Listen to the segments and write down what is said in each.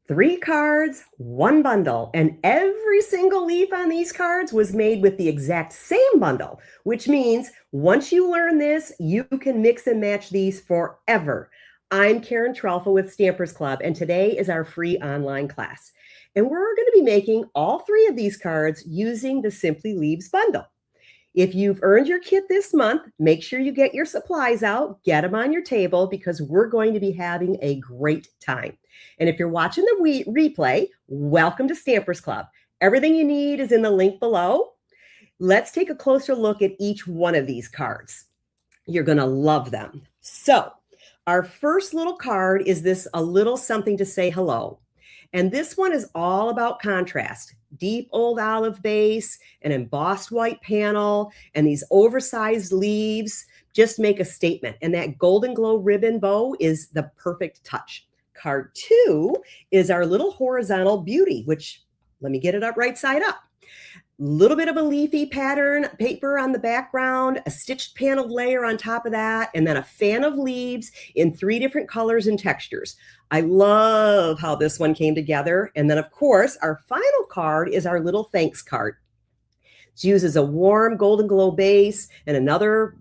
3 cards, 1 bundle, and every single leaf on these cards was made with the exact same bundle, which means once you learn this, you can mix and match these forever. I'm Karen Trelfa with Stampers Club, and today is our free online class. And we're going to be making all 3 of these cards using the Simply Leaves bundle. If you've earned your kit this month, make sure you get your supplies out, get them on your table, because we're going to be having a great time. And if you're watching the replay, welcome to Stampers Club. Everything you need is in the link below. Let's take a closer look at each one of these cards. You're going to love them. So our first little card is this, a little something to say hello. And this one is all about contrast. Deep old olive base, an embossed white panel, and these oversized leaves just make a statement. And that golden glow ribbon bow is the perfect touch. Card 2 is our little horizontal beauty, which, let me get it up right side up. Little bit of a leafy pattern paper on the background, a stitched paneled layer on top of that, and then a fan of leaves in 3 different colors and textures. I love how this one came together. And then, of course, our final card is our little thanks card. It uses a warm golden glow base and another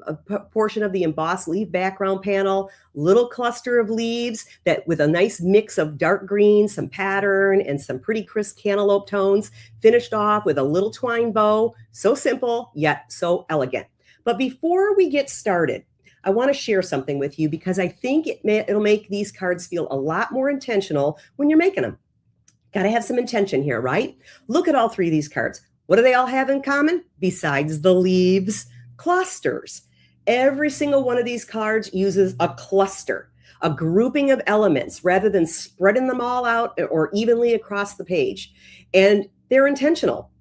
portion of the embossed leaf background panel, little cluster of leaves that with a nice mix of dark green, some pattern, and some pretty crisp cantaloupe tones, finished off with a little twine bow. So simple, yet so elegant. But before we get started, I want to share something with you because I think it'll make these cards feel a lot more intentional when you're making them. Got to have some intention here, right? Look at all 3 of these cards. What do they all have in common? Besides the leaves, clusters. Every single one of these cards uses a cluster, a grouping of elements rather than spreading them all out or evenly across the page. And they're intentional.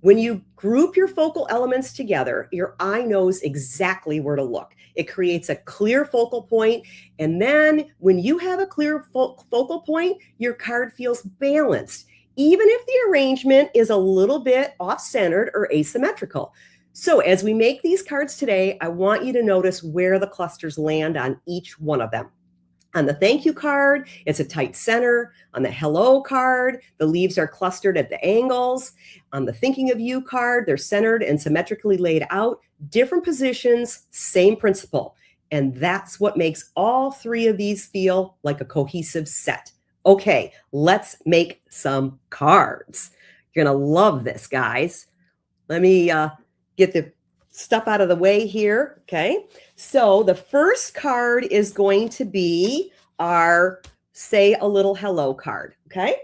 When you group your focal elements together, your eye knows exactly where to look. It creates a clear focal point. And then when you have a clear focal point, your card feels balanced, even if the arrangement is a little bit off-centered or asymmetrical. So as we make these cards today, I want you to notice where the clusters land on each one of them. On the thank you card, it's a tight center. On the hello card, the leaves are clustered at the angles. On the thinking of you card, they're centered and symmetrically laid out. Different positions, same principle. And that's what makes all 3 of these feel like a cohesive set. Okay, let's make some cards. You're going to love this, guys. Let me get the stuff out of the way here. Okay, so the first card is going to be our say a little hello card. Okay,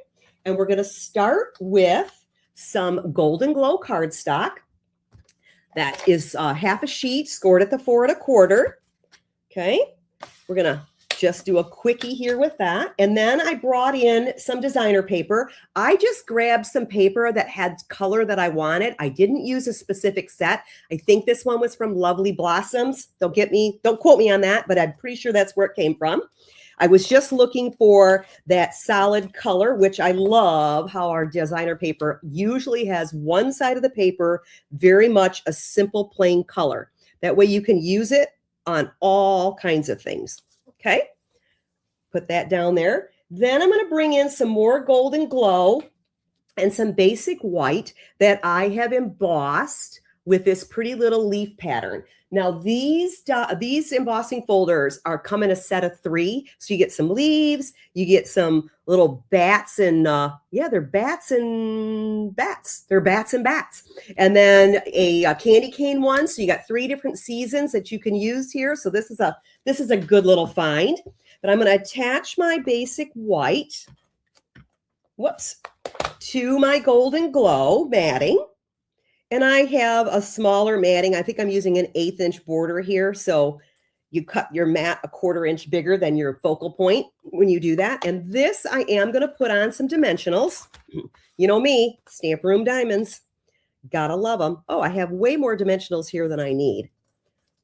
and we're going to start with some golden glow cardstock. That is half a sheet scored at the 4 1/4. Okay, we're going to just do a quickie here with that. And then I brought in some designer paper. I just grabbed some paper that had color that I wanted. I didn't use a specific set. I think this one was from Lovely Blossoms. Don't quote me on that, but I'm pretty sure that's where it came from. I was just looking for that solid color, which I love how our designer paper usually has one side of the paper very much a simple plain color. That way you can use it on all kinds of things. Okay, put that down there. Then I'm going to bring in some more golden glow and some basic white that I have embossed with this pretty little leaf pattern. Now these embossing folders come in a set of 3. So you get some leaves, you get some little bats and they're bats and bats. They're bats and bats. And then a candy cane one. So you got 3 different seasons that you can use here. So this is a good little find. But I'm going to attach my basic white, to my golden glow matting. And I have a smaller matting. I think I'm using an 1/8 inch border here. So you cut your mat a 1/4 inch bigger than your focal point when you do that. And this, I am going to put on some dimensionals. You know me, Stamp Room Diamonds. Gotta love them. Oh, I have way more dimensionals here than I need.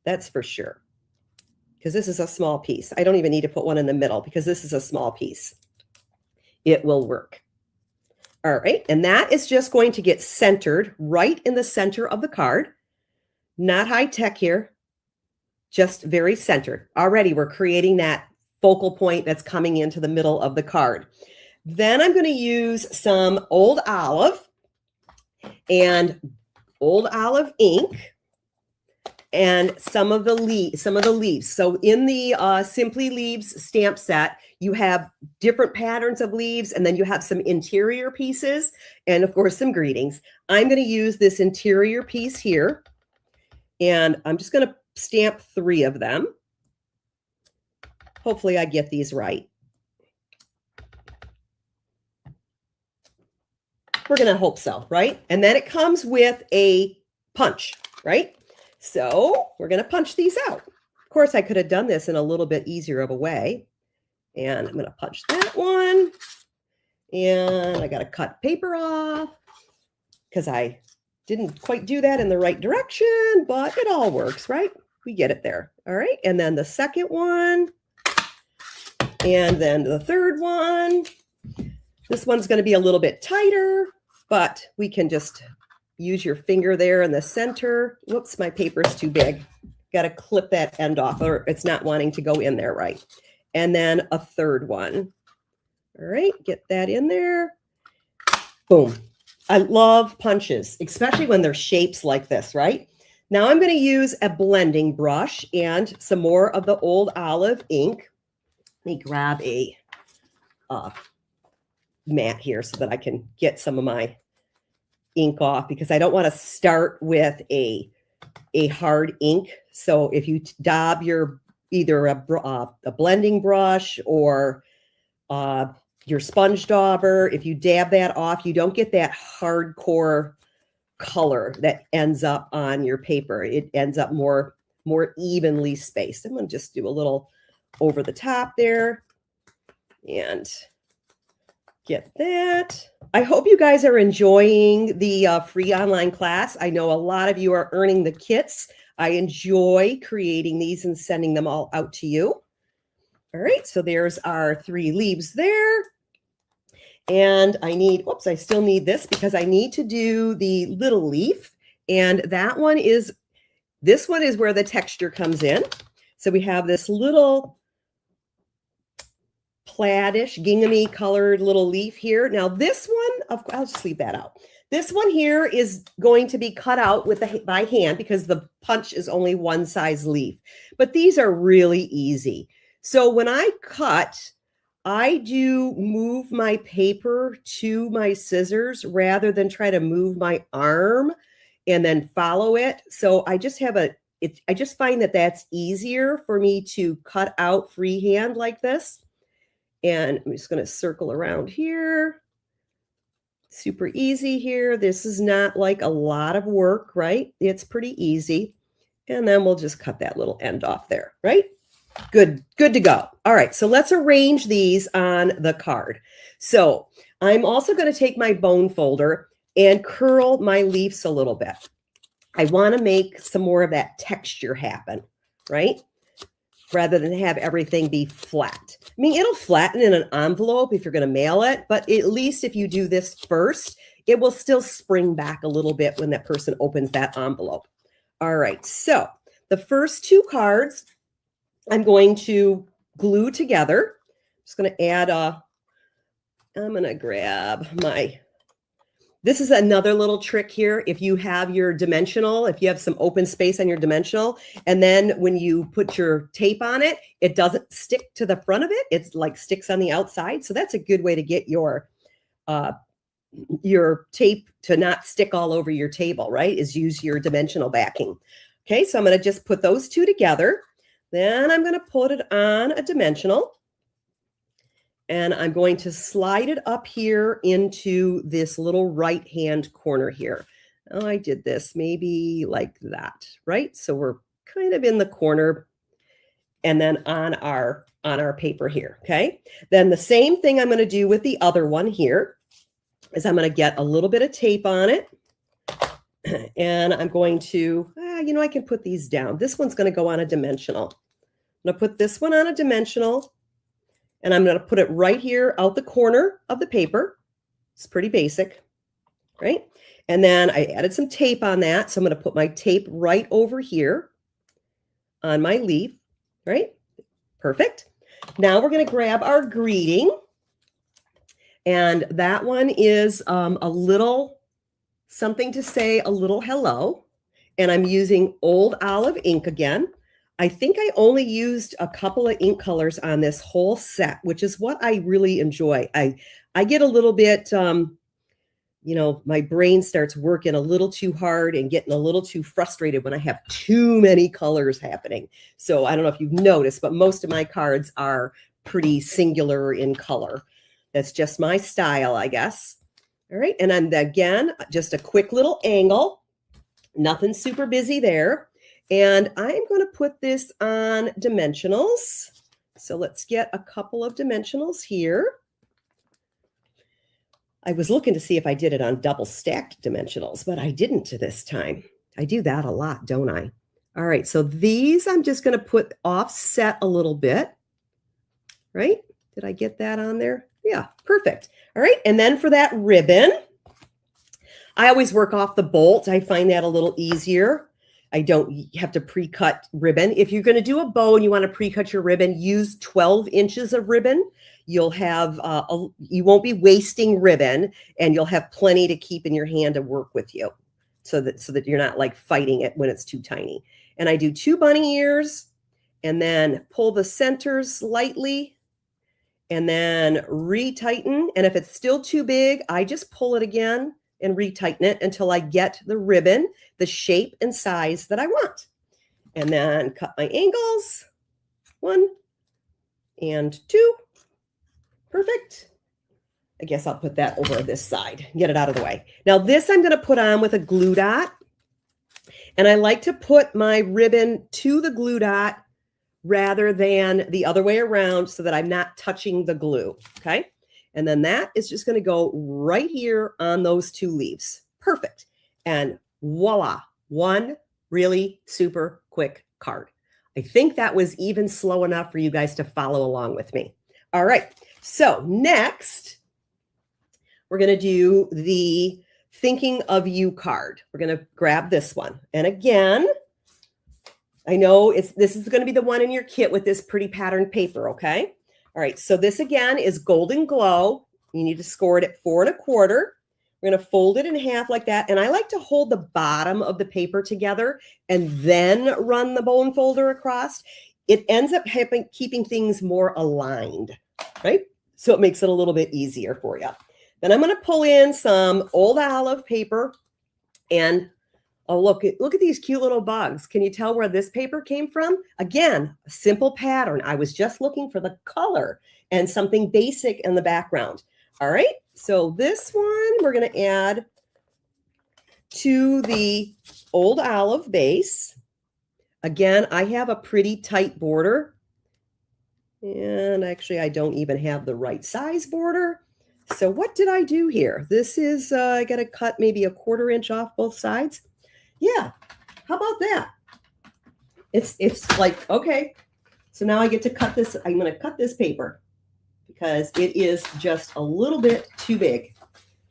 That's for sure. Because this is a small piece. I don't even need to put one in the middle because this is a small piece. It will work. All right, and that is just going to get centered right in the center of the card. Not high tech here, just very centered. Already we're creating that focal point that's coming into the middle of the card. Then I'm going to use some old olive and old olive ink and some of the leaves. So in the Simply Leaves stamp set, you have different patterns of leaves, and then you have some interior pieces, and of course some greetings. I'm going to use this interior piece here, and I'm just going to stamp 3 of them. Hopefully I get these right. We're going to hope so, right? And then it comes with a punch, right? So we're going to punch these out. Of course, I could have done this in a little bit easier of a way. And I'm going to punch that one. And I got to cut paper off because I didn't quite do that in the right direction, but it all works, right? We get it there. All right. And then the second one. And then the third one. This one's going to be a little bit tighter, but we can just use your finger there in the center. Whoops, my paper's too big. Got to clip that end off or it's not wanting to go in there right. And then a third one. All right, get that in there. Boom. I love punches, especially when they're shapes like this, right? Now I'm going to use a blending brush and some more of the old olive ink. Let me grab a mat here so that I can get some of my ink off because I don't want to start with a hard ink. So if you dab your either a blending brush or your sponge dauber, if you dab that off, you don't get that hardcore color that ends up on your paper. It ends up more evenly spaced. I'm going to just do a little over the top there and get that. I hope you guys are enjoying the free online class. I know a lot of you are earning the kits. I enjoy creating these and sending them all out to you. All right, so there's our 3 leaves there. And I need, whoops, I still need this because I need to do the little leaf. And that one is, this one is where the texture comes in. So we have this little plaidish, ginghamy colored little leaf here. Now this one, I'll just leave that out. This one here is going to be cut out with by hand because the punch is only one size leaf. But these are really easy. So when I cut, I do move my paper to my scissors rather than try to move my arm and then follow it. So I just have I just find that that's easier for me to cut out freehand like this. And I'm just going to circle around here. Super easy here. This is not like a lot of work, right? It's pretty easy. And then we'll just cut that little end off there, right? Good to go. All right, so let's arrange these on the card. So I'm also going to take my bone folder and curl my leaves a little bit. I want to make some more of that texture happen, right? Rather than have everything be flat. I mean, it'll flatten in an envelope if you're going to mail it, but at least if you do this first, it will still spring back a little bit when that person opens that envelope. All right, so the first 2 cards I'm going to glue together. I'm just going to add I'm going to grab this is another little trick here. If you have your dimensional, if you have some open space on your dimensional, and then when you put your tape on it, it doesn't stick to the front of it. It's like sticks on the outside. So that's a good way to get your tape to not stick all over your table, right? Is use your dimensional backing. Okay, so I'm going to just put those 2 together. Then I'm going to put it on a dimensional. And I'm going to slide it up here into this little right-hand corner here. Oh, I did this maybe like that, right? So we're kind of in the corner and then on our paper here, okay? Then the same thing I'm going to do with the other one here is I'm going to get a little bit of tape on it. And I'm going to, I can put these down. This one's going to go on a dimensional. I'm going to put this one on a dimensional. And I'm going to put it right here out the corner of the paper. It's pretty basic, right? And then I added some tape on that. So I'm going to put my tape right over here on my leaf, right? Perfect. Now we're going to grab our greeting. And that one is a little something to say a little hello. And I'm using Old Olive ink again. I think I only used a couple of ink colors on this whole set, which is what I really enjoy. I get a little bit, my brain starts working a little too hard and getting a little too frustrated when I have too many colors happening. So I don't know if you've noticed, but most of my cards are pretty singular in color. That's just my style, I guess. All right. And then again, just a quick little angle. Nothing super busy there. And I'm going to put this on dimensionals. So let's get a couple of dimensionals here. I was looking to see if I did it on double stacked dimensionals, but I didn't this time. I do that a lot, don't I? All right, so these I'm just going to put offset a little bit, right? Did I get that on there? Yeah, perfect. All right, and then for that ribbon, I always work off the bolt. I find that a little easier. I don't have to pre-cut ribbon. If you're going to do a bow and you want to pre-cut your ribbon, use 12 inches of ribbon. You'll have, you won't be wasting ribbon, and you'll have plenty to keep in your hand to work with you so that you're not like fighting it when it's too tiny. And I do 2 bunny ears and then pull the centers slightly and then retighten. And if it's still too big, I just pull it again and retighten it until I get the ribbon, the shape and size that I want. And then cut my angles, 1 and 2. Perfect. I guess I'll put that over this side, get it out of the way. Now this I'm going to put on with a glue dot. And I like to put my ribbon to the glue dot rather than the other way around so that I'm not touching the glue. Okay. And then that is just going to go right here on those 2 leaves. Perfect. And voila, one really super quick card. I think that was even slow enough for you guys to follow along with me. All right. So next, we're going to do the Thinking of You card. We're going to grab this one. And again, I know this is going to be the one in your kit with this pretty patterned paper, okay? All right, so this again is Golden Glow. You need to score it at 4 1/4. We're going to fold it in half like that. And I like to hold the bottom of the paper together and then run the bone folder across. It ends up keeping things more aligned, right? So it makes it a little bit easier for you. Then I'm going to pull in some Old Olive paper and oh, look at these cute little bugs. Can you tell where this paper came from? Again, a simple pattern. I was just looking for the color and something basic in the background. All right, so this one we're going to add to the Old Olive base. Again, I have a pretty tight border. And actually, I don't even have the right size border. So what did I do here? This is, I got to cut maybe a 1/4 inch off both sides. Yeah, how about that? It's like, okay, so now I get to cut this. I'm going to cut this paper because it is just a little bit too big.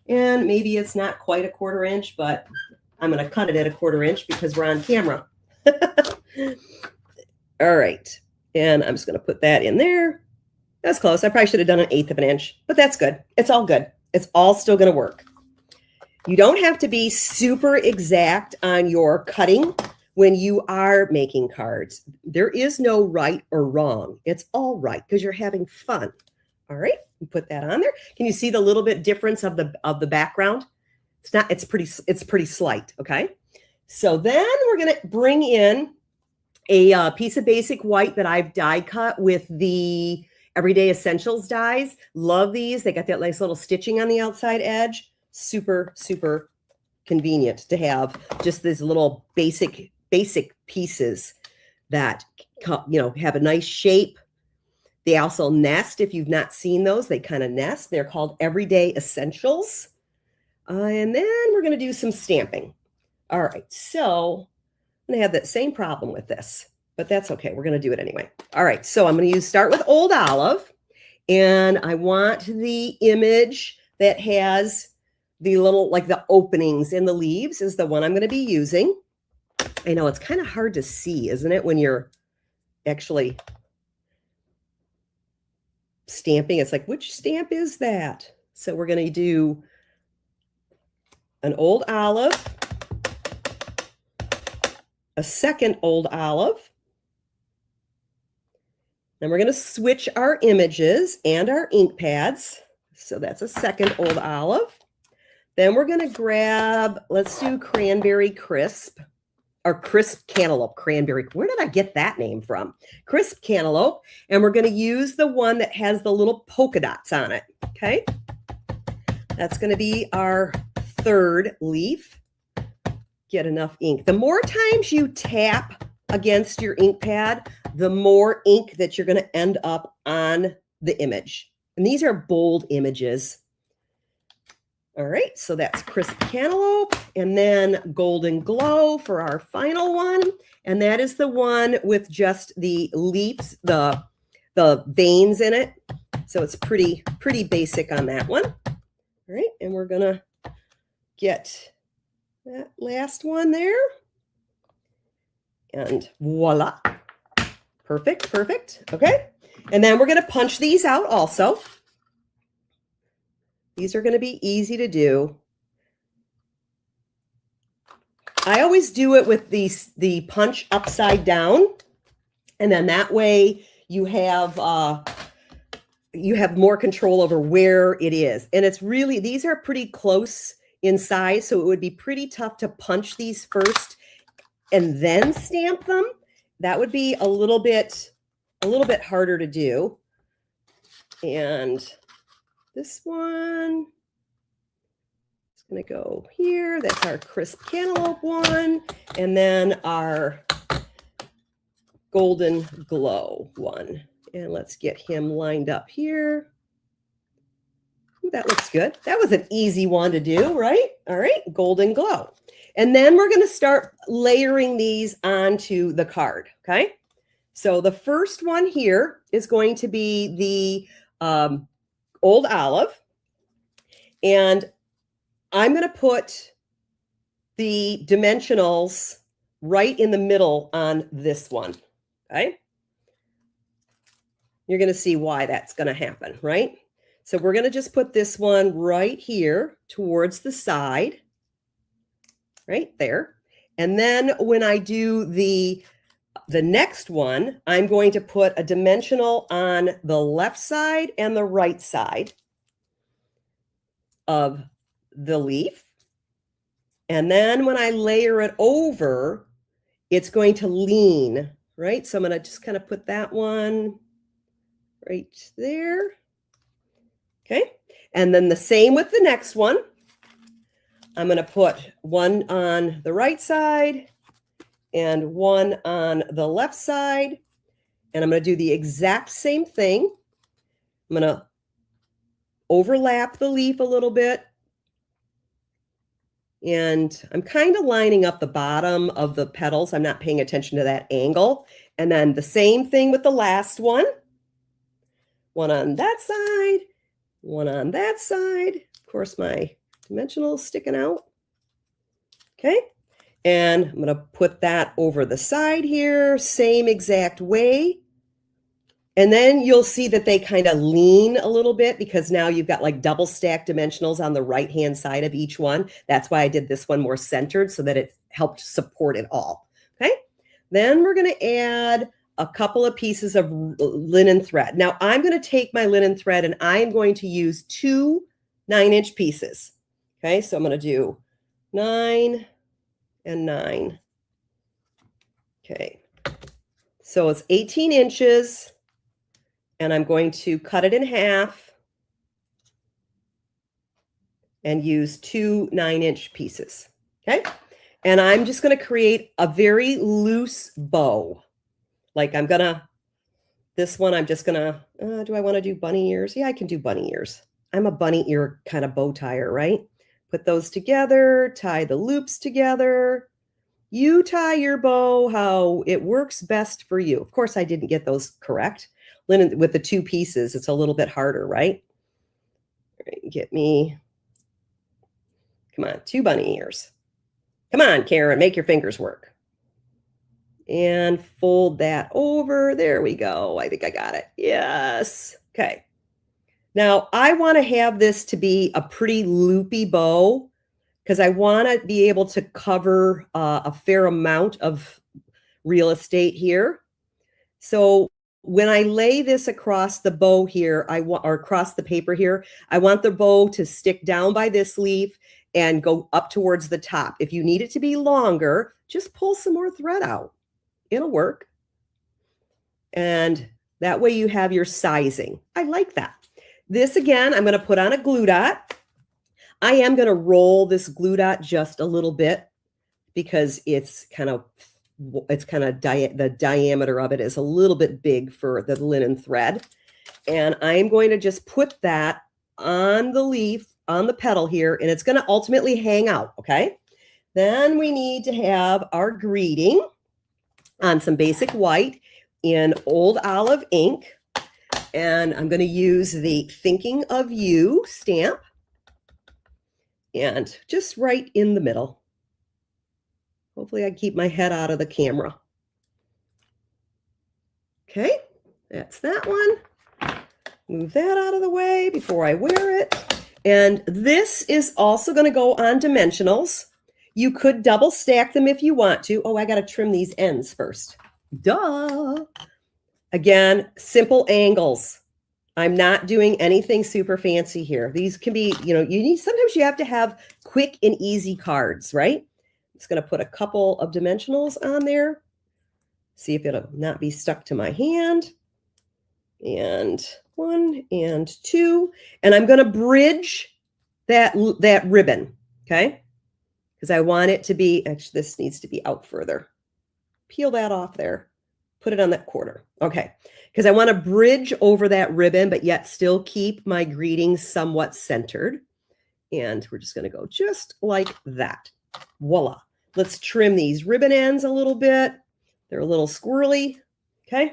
And maybe it's not quite a 1/4 inch, but I'm going to cut it at a 1/4 inch because we're on camera. All right. And I'm just going to put that in there. That's close. I probably should have done 1/8 of an inch, but that's good. It's all good. It's all still going to work. You don't have to be super exact on your cutting when you are making cards. There is no right or wrong. It's all right because you're having fun. All right, put that on there. Can you see the little bit difference of the background? It's pretty slight. Okay. So then we're going to bring in a piece of basic white that I've die cut with the Everyday Essentials dies. Love these. They got that nice little stitching on the outside edge. Super, super convenient to have just these little basic pieces that, have a nice shape. They also nest. If you've not seen those, they kind of nest. They're called Everyday Essentials. And then we're going to do some stamping. All right. So I'm going to have that same problem with this, but that's okay. We're going to do it anyway. All right. So I'm going to start with Old Olive, and I want the image that has the little, like the openings in the leaves is the one I'm going to be using. I know it's kind of hard to see, isn't it? When you're actually stamping, it's like, which stamp is that? So we're going to do an old olive, a second old olive. Then we're going to switch our images and our ink pads. So that's a second old olive. Then we're going to grab, let's do cranberry crisp, or crisp cantaloupe, cranberry. Where did I get that name from? Crisp cantaloupe. And we're going to use the one that has the little polka dots on it. Okay. That's going to be our third leaf. Get enough ink. The more times you tap against your ink pad, the more ink that you're going to end up on the image. And these are bold images. All right, so that's crisp cantaloupe, and then golden glow for our final one. And that is the one with just the leaves, the veins in it. So it's pretty basic on that one. All right, and we're going to get that last one there. And voila. Perfect, perfect. Okay. And then we're going to punch these out also. These are going to be easy to do. I always do it with the punch upside down. And then that way you have more control over where it is. And it's really, these are pretty close in size. So it would be pretty tough to punch these first and then stamp them. That would be a little bit harder to do. And this one is going to go here. That's our crisp cantaloupe one. And then our golden glow one. And let's get him lined up here. Ooh, that looks good. That was an easy one to do, right? All right, golden glow. And then we're going to start layering these onto the card, okay? So the first one here is going to be the old olive. And I'm going to put the dimensionals right in the middle on this one, okay? You're going to see why that's going to happen, right? So we're going to just put this one right here towards the side, right there. And then when I do the next one, I'm going to put a dimensional on the left side and the right side of the leaf. And then when I layer it over, it's going to lean, right? So I'm going to just kind of put that one right there. Okay. And then the same with the next one. I'm going to put one on the right side and one on the left side. And I'm going to do the exact same thing. I'm going to overlap the leaf a little bit. And I'm kind of lining up the bottom of the petals. I'm not paying attention to that angle. And then the same thing with the last one. One on that side, one on that side. Of course, my dimensional is sticking out. Okay. And I'm going to put that over the side here, same exact way. And then you'll see that they kind of lean a little bit because now you've got like double stacked dimensionals on the right-hand side of each one. That's why I did this one more centered so that it helped support it all. Okay. Then we're going to add a couple of pieces of linen thread. Now I'm going to take my linen thread and I'm going to use 2 9-inch pieces. Okay. So I'm going to do 9 and 9. Okay. So it's 18 inches. And I'm going to cut it in half and use 2 9-inch pieces. Okay. And I'm just going to create a very loose bow. Like this one, I'm just going to, do I want to do bunny ears? Yeah, I can do bunny ears. I'm a bunny ear kind of bow tire, right? Put those together, tie the loops together. You tie your bow how it works best for you. Of course, I didn't get those correct. Linen with the 2 pieces, it's a little bit harder, right? All right, get me, come on, 2 bunny ears. Come on, Karen, make your fingers work. And fold that over. There we go. I think I got it. Yes. Okay. Now, I want to have this to be a pretty loopy bow because I want to be able to cover a fair amount of real estate here. So when I lay this across the bow here, or across the paper here, I want the bow to stick down by this leaf and go up towards the top. If you need it to be longer, just pull some more thread out. It'll work. And that way you have your sizing. I like that. This again, I'm going to put on a glue dot. I am going to roll this glue dot just a little bit because the diameter of it is a little bit big for the linen thread. And I'm going to just put that on the leaf, on the petal here, and it's going to ultimately hang out, okay? Then we need to have our greeting on some basic white in Old Olive ink. And I'm going to use the Thinking of You stamp and just right in the middle. Hopefully I keep my head out of the camera. Okay, that's that one. Move that out of the way before I wear it. And this is also going to go on dimensionals. You could double stack them if you want to. Oh, I got to trim these ends first. Duh. Again, simple angles. I'm not doing anything super fancy here. These can be, sometimes you have to have quick and easy cards, right? I'm just going to put a couple of dimensionals on there. See if it'll not be stuck to my hand. And 1 and 2. And I'm going to bridge that ribbon, okay? Because I want it to be, actually, this needs to be out further. Peel that off there. Put it on that corner. Okay. Because I want to bridge over that ribbon, but yet still keep my greeting somewhat centered. And we're just going to go just like that. Voila. Let's trim these ribbon ends a little bit. They're a little squirrely. Okay.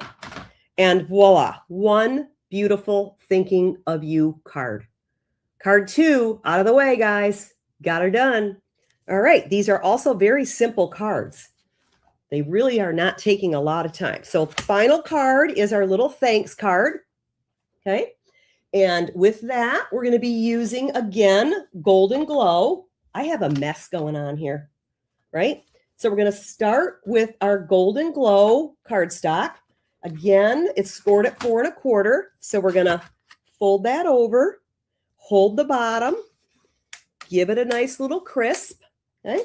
And voila. One beautiful Thinking of You card. Card 2 out of the way, guys. Got her done. All right. These are also very simple cards. They really are not taking a lot of time. So final card is our little thanks card. Okay. And with that, we're going to be using, again, Golden Glow. I have a mess going on here, right? So we're going to start with our Golden Glow cardstock. Again, it's scored at 4 1/4. So we're going to fold that over, hold the bottom, give it a nice little crisp. Okay.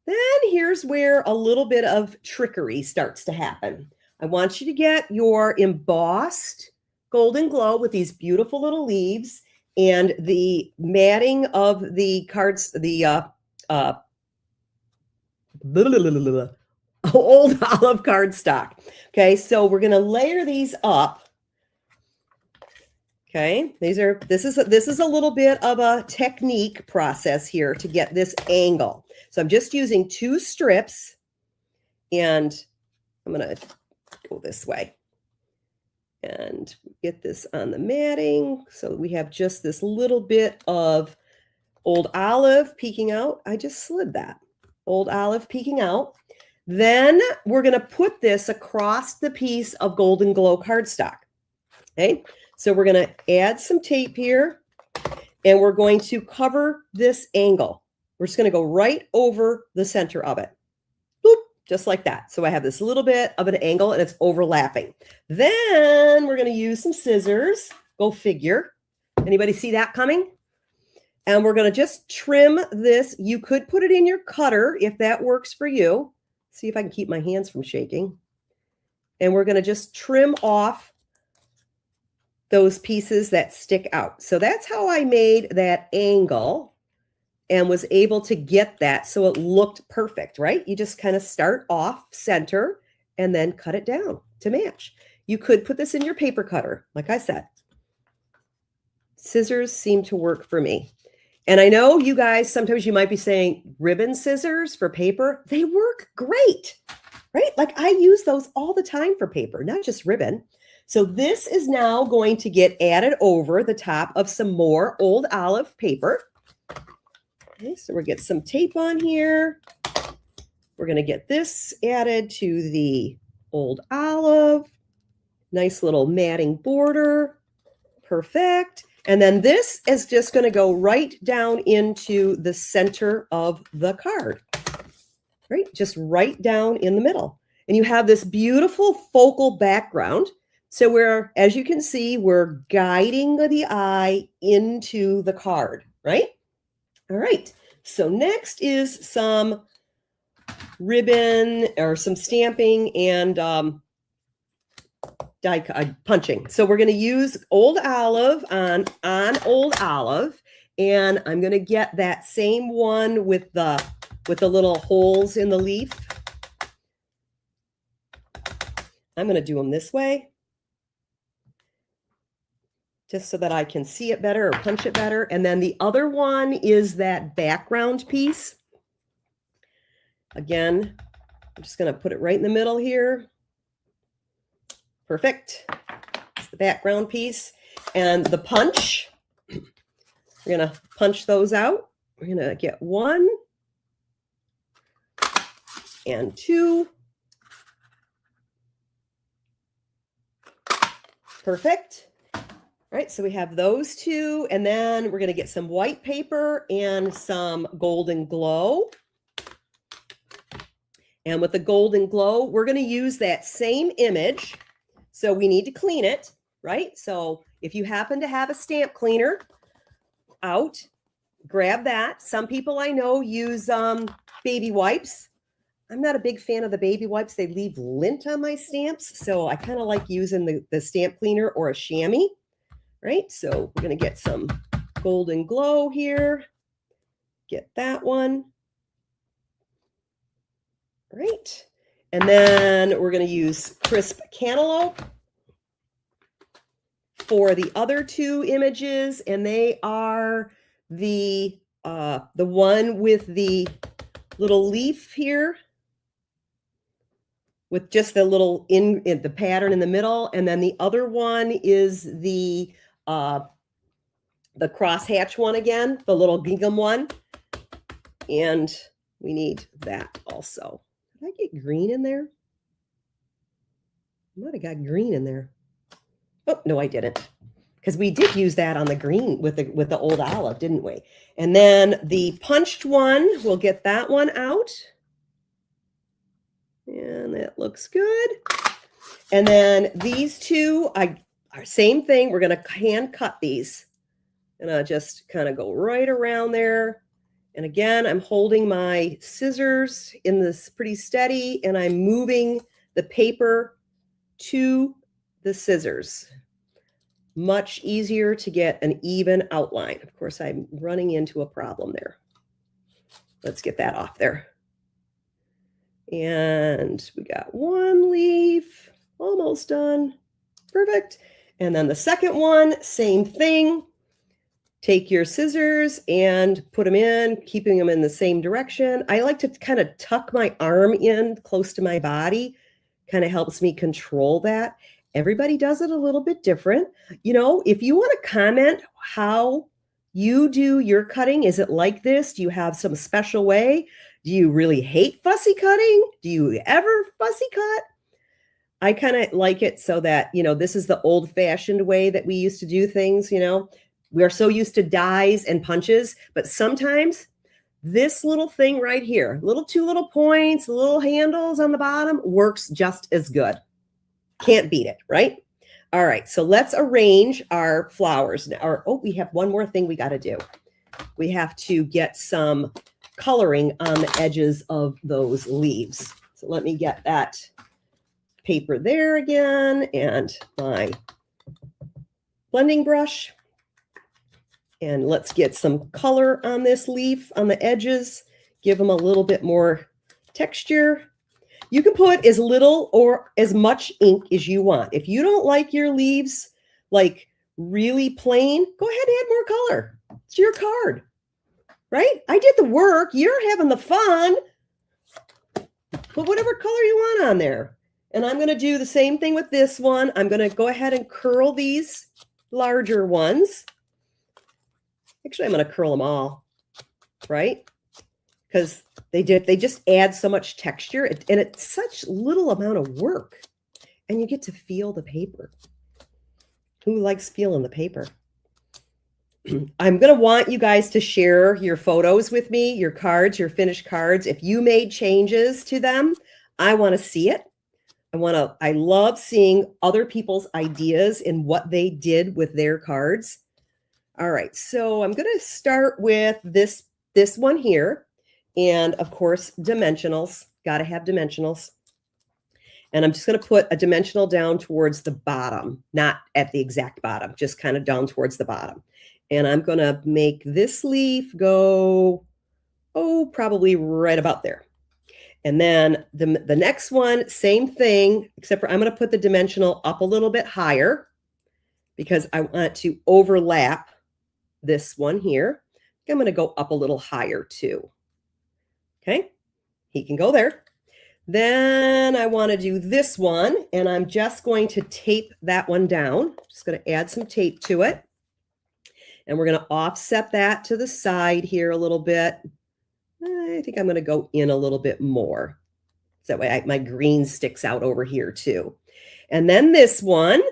Then here's where a little bit of trickery starts to happen. I want you to get your embossed Golden Glow with these beautiful little leaves and the matting of the cards, the Old Olive cardstock. Okay, so we're going to layer these up. Okay, this is a little bit of a technique process here to get this angle. So I'm just using 2 strips, and I'm going to go this way and get this on the matting. So we have just this little bit of Old Olive peeking out. I just slid that. Old Olive peeking out. Then we're going to put this across the piece of Golden Glow cardstock. Okay, so we're going to add some tape here, and we're going to cover this angle. We're just going to go right over the center of it. Boop, just like that. So I have this little bit of an angle, and it's overlapping. Then we're going to use some scissors. Go figure. Anybody see that coming? And we're going to just trim this. You could put it in your cutter if that works for you. See if I can keep my hands from shaking. And we're going to just trim off those pieces that stick out. So that's how I made that angle and was able to get that so it looked perfect, right? You just kind of start off center and then cut it down to match. You could put this in your paper cutter, like I said. Scissors seem to work for me. And I know you guys, sometimes you might be saying ribbon scissors for paper. They work great, right? Like I use those all the time for paper, not just ribbon. So this is now going to get added over the top of some more Old Olive paper. Okay, so we'll get some tape on here. We're going to get this added to the Old Olive. Nice little matting border. Perfect. And then this is just going to go right down into the center of the card, right? Just right down in the middle. And you have this beautiful focal background. So we're, as you can see, we're guiding the eye into the card, right? All right. So next is some ribbon or some stamping and die punching. So we're going to use old olive on old olive, and I'm going to get that same one with the little holes in the leaf. I'm going to do them this way, just so that I can see it better or punch it better. And then the other one is that background piece. Again, I'm just going to put it right in the middle here. Perfect. It's the background piece. And the punch, we're going to punch those out. We're going to get 1 and 2. Perfect. All right, so we have those 2, and then we're going to get some white paper and some golden glow. And with the golden glow, we're going to use that same image. So we need to clean it, right? So if you happen to have a stamp cleaner out, grab that. Some people I know use baby wipes. I'm not a big fan of the baby wipes. They leave lint on my stamps. So I kind of like using the stamp cleaner or a chamois, right? So we're going to get some golden glow here. Get that one. Right. And then we're going to use crisp cantaloupe for the other 2 images, and they are the one with the little leaf here with just the little in the pattern in the middle, and then the other one is the crosshatch one again, the little gingham one, and we need that also. Did I get green in there? I might have got green in there. Oh, no, I didn't. Because we did use that on the green with the old olive, didn't we? And then the punched one, we'll get that one out. And that looks good. And then these 2, same thing. We're going to hand cut these. And I'll just kind of go right around there. And again, I'm holding my scissors in this pretty steady, and I'm moving the paper to the scissors. Much easier to get an even outline. Of course, I'm running into a problem there. Let's get that off there. And we got 1 leaf, almost done. Perfect. And then the second one, same thing. Take your scissors and put them in, keeping them in the same direction. I like to kind of tuck my arm in close to my body. Kind of helps me control that. Everybody does it a little bit different. You know, if you want to comment how you do your cutting, is it like this? Do you have some special way? Do you really hate fussy cutting? Do you ever fussy cut? I kind of like it so that, you know, this is the old-fashioned way that we used to do things, you know. We are so used to dies and punches, but sometimes this little thing right here, 2 little points, little handles on the bottom works just as good. Can't beat it, right? All right, so let's arrange our flowers now. Oh, we have one more thing we got to do. We have to get some coloring on the edges of those leaves. So let me get that paper there again and my blending brush. And let's get some color on this leaf on the edges. Give them a little bit more texture. You can put as little or as much ink as you want. If you don't like your leaves like really plain, go ahead and add more color. It's your card, right? I did the work. You're having the fun. Put whatever color you want on there. And I'm going to do the same thing with this one. I'm going to go ahead and curl these larger ones. Actually, I'm going to curl them all, right? Because they just add so much texture, and it's such little amount of work, and you get to feel the paper. Who likes feeling the paper? I'm going to want you guys to share your photos with me, your cards, your finished cards. If you made changes to them, I want to see it. I love seeing other people's ideas and what they did with their cards. All right, so I'm going to start with this one here. And of course, dimensionals, got to have dimensionals. And I'm just going to put a dimensional down towards the bottom, not at the exact bottom, just kind of down towards the bottom. And I'm going to make this leaf go, probably right about there. And then the next one, same thing, except for I'm going to put the dimensional up a little bit higher because I want to overlap this one here. I'm going to go up a little higher too. Okay, he can go there. Then I want to do this one, and I'm just going to tape that one down. Just going to add some tape to it. And we're going to offset that to the side here a little bit. I think I'm going to go in a little bit more. So that way my green sticks out over here too. And then this one,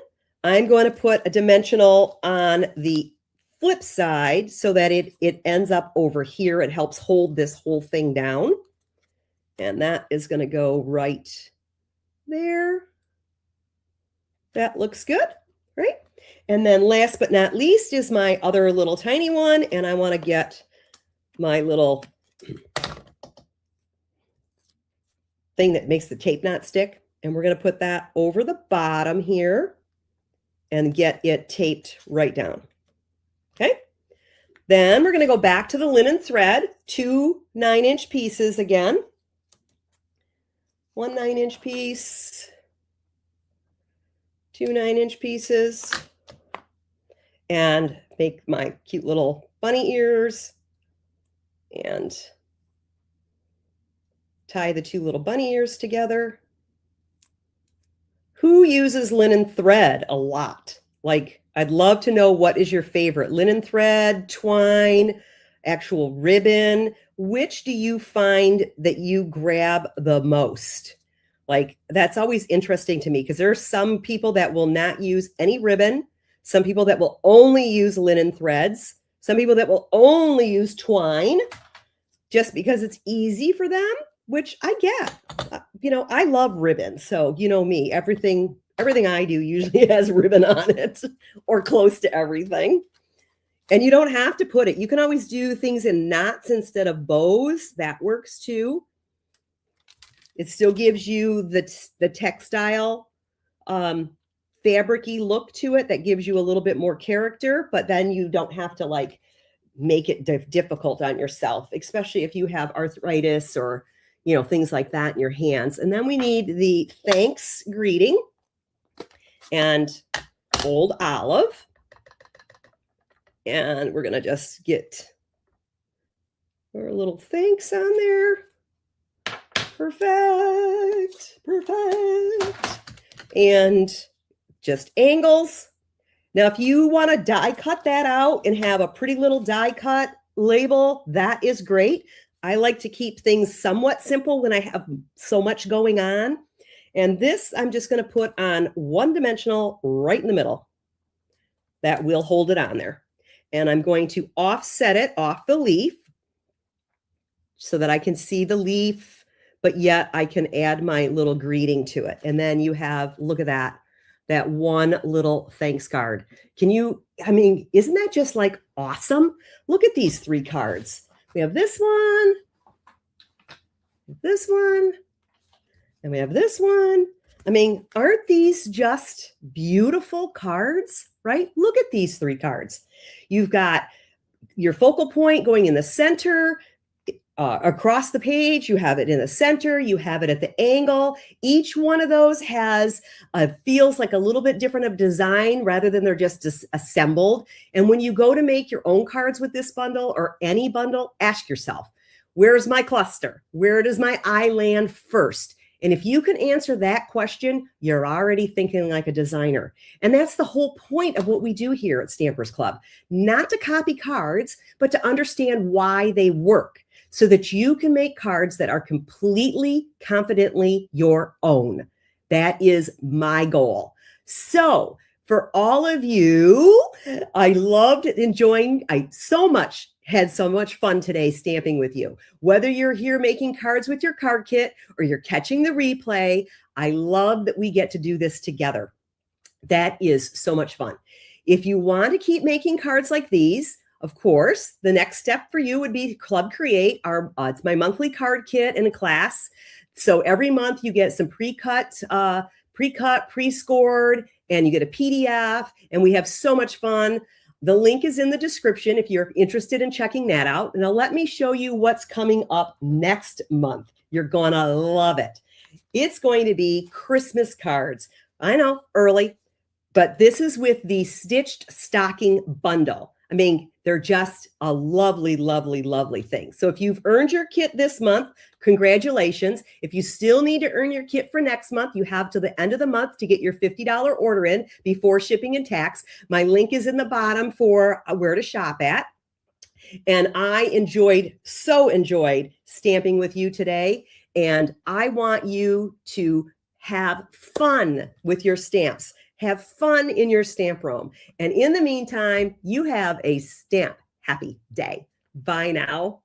I'm going to put a dimensional on the flip side so that it ends up over here. It helps hold this whole thing down. And that is going to go right there. That looks good, right? And then last but not least is my other little tiny one. And I want to get my little thing that makes the tape not stick. And we're going to put that over the bottom here and get it taped right down. Okay. Then we're going to go back to the linen thread, 2 9-inch pieces again. 1 9-inch piece, 2 9-inch pieces, and make my cute little bunny ears and tie the 2 little bunny ears together. Who uses linen thread a lot? Like, I'd love to know what is your favorite. Linen thread, twine, actual ribbon. Which do you find that you grab the most? Like, that's always interesting to me because there are some people that will not use any ribbon, some people that will only use linen threads, some people that will only use twine just because it's easy for them, which I get. You know, I love ribbon. So, you know me, everything I do usually has ribbon on it or close to everything. And you don't have to put it. You can always do things in knots instead of bows. That works too. It still gives you the textile fabric-y look to it that gives you a little bit more character, but then you don't have to like make it difficult on yourself, especially if you have arthritis or, you know, things like that in your hands. And then we need the thanks greeting and old olive. And we're going to just get our little thanks on there. Perfect. Perfect. And just angles. Now, if you want to die cut that out and have a pretty little die cut label, that is great. I like to keep things somewhat simple when I have so much going on. And this, I'm just going to put on 1 dimensional right in the middle. That will hold it on there. And I'm going to offset it off the leaf so that I can see the leaf, but yet I can add my little greeting to it. And then you have, look at that one little thanks card. Can you, I mean, isn't that just like awesome? Look at these 3 cards. We have this one, and we have this one. I mean, aren't these just beautiful cards, right? Look at these 3 cards. You've got your focal point going in the center. Across the page, you have it in the center, you have it at the angle. Each one of those has feels like a little bit different of design rather than they're just assembled. And when you go to make your own cards with this bundle or any bundle, ask yourself, where's my cluster? Where does my eye land first? And if you can answer that question, you're already thinking like a designer. And that's the whole point of what we do here at Stampers Club. Not to copy cards, but to understand why they work so that you can make cards that are completely, confidently your own. That is my goal. So For all of you, I loved enjoying, had so much fun today stamping with you. Whether you're here making cards with your card kit or you're catching the replay, I love that we get to do this together. That is so much fun. If you want to keep making cards like these, of course, the next step for you would be Club Create. It's my monthly card kit in a class. So every month you get some pre-cut, pre-scored, and you get a PDF, and we have so much fun. The link is in the description if you're interested in checking that out. Now let me show you what's coming up next month. You're gonna love it. It's going to be Christmas cards. I know, early, but this is with the Stitched Stocking Bundle. I mean, they're just a lovely, lovely, lovely thing. So if you've earned your kit this month, congratulations. If you still need to earn your kit for next month, you have to the end of the month to get your $50 order in before shipping and tax. My link is in the bottom for where to shop at. And I enjoyed stamping with you today. And I want you to have fun with your stamps. Have fun in your stamp room. And in the meantime, you have a stamp happy day. Bye now.